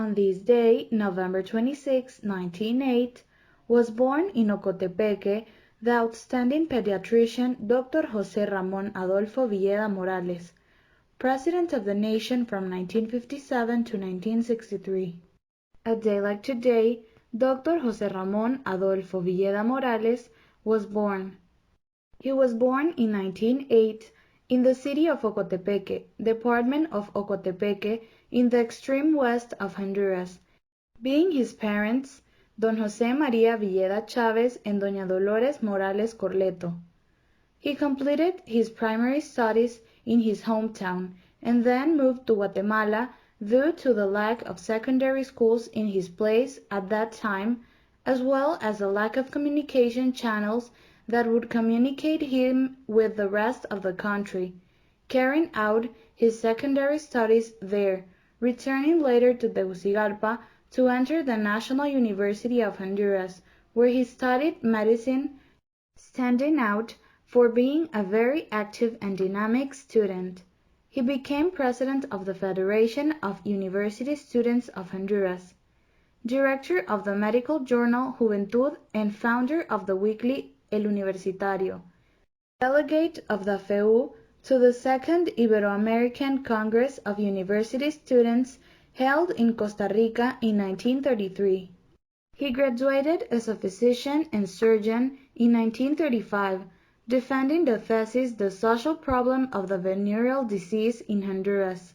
On this day, November 26, 1908, was born in Ocotepeque the outstanding pediatrician Dr. José Ramón Adolfo Villeda Morales, President of the nation from 1957 to 1963. A day like today, Dr. José Ramón Adolfo Villeda Morales was born. He was born in 1908 in the city of Ocotepeque, department of Ocotepeque, in the extreme west of Honduras, being his parents Don José María Villeda Chávez and doña Dolores Morales Corleto. He completed his primary studies in his hometown and then moved to Guatemala due to the lack of secondary schools in his place at that time, as well as the lack of communication channels that would communicate him with the rest of the country, carrying out his secondary studies there, returning later to Tegucigalpa to enter the National University of Honduras, where he studied medicine, standing out for being a very active and dynamic student. He became president of the Federation of University Students of Honduras, director of the medical journal Juventud, and founder of the weekly El Universitario, delegate of the feuh to the Second Ibero-American Congress of University Students held in Costa Rica in 1933. He graduated as a physician and surgeon in 1935, defending the thesis The Social Problem of the Venereal Disease in Honduras.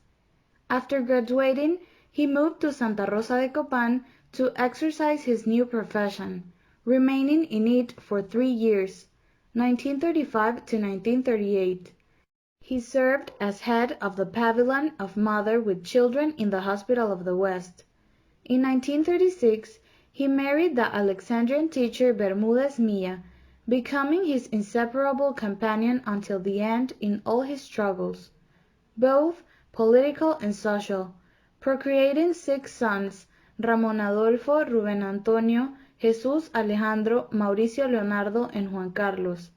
After graduating, he moved to Santa Rosa de Copan to exercise his new profession, remaining in it for 3 years, 1935 to 1938. He served as head of the Pavilion of Mother with Children in the Hospital of the West. In 1936, he married the Alexandrian teacher Bermúdez Milla, becoming his inseparable companion until the end in all his struggles, both political and social, procreating 6 sons, Ramón Adolfo, Rubén Antonio, Jesús Alejandro, Mauricio Leonardo, and Juan Carlos.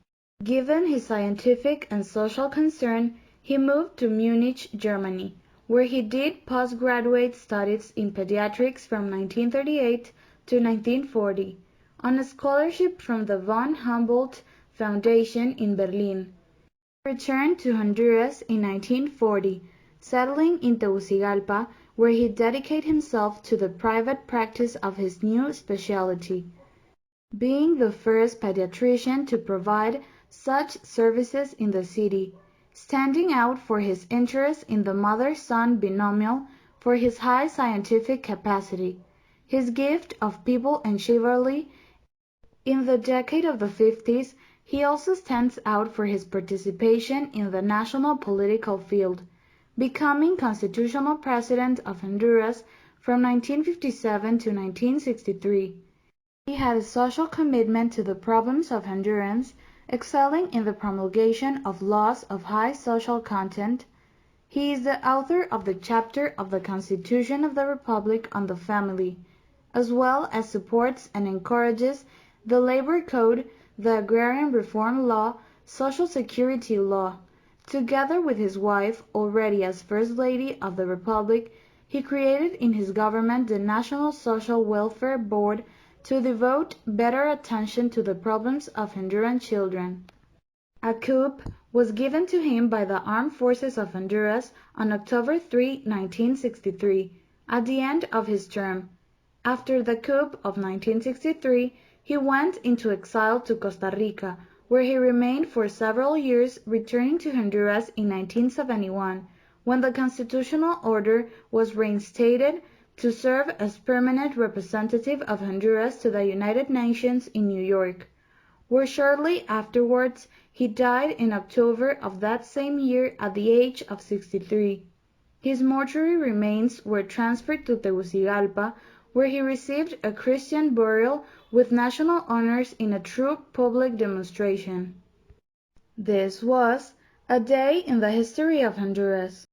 Given his scientific and social concern, he moved to Munich, Germany, where he did postgraduate studies in pediatrics from 1938 to 1940, on a scholarship from the von Humboldt Foundation in Berlin. He returned to Honduras in 1940, settling in Tegucigalpa, where he dedicated himself to the private practice of his new specialty, being the first pediatrician to provide such services in the city, standing out for his interest in the mother-son binomial, for his high scientific capacity, his gift of people and chivalry. In the decade of the 50s, he also stands out for his participation in the national political field, becoming constitutional president of Honduras from 1957 to 1963. He had a social commitment to the problems of Hondurans, excelling in the promulgation of laws of high social content. He is the author of the chapter of the Constitution of the Republic on the family, as well as supports and encourages the Labor Code, the Agrarian Reform Law, Social Security Law. Together with his wife, already as First Lady of the Republic, he created in his government the National Social Welfare Board to devote better attention to the problems of Honduran children. A coup was given to him by the Armed Forces of Honduras on October 3, 1963, at the end of his term. After the coup of 1963, he went into exile to Costa Rica, where he remained for several years, returning to Honduras in 1971, when the constitutional order was reinstated, to serve as permanent representative of Honduras to the United Nations in New York, where shortly afterwards he died in October of that same year at the age of 63. His mortuary remains were transferred to Tegucigalpa, where he received a Christian burial with national honors in a true public demonstration. This was a day in the history of Honduras.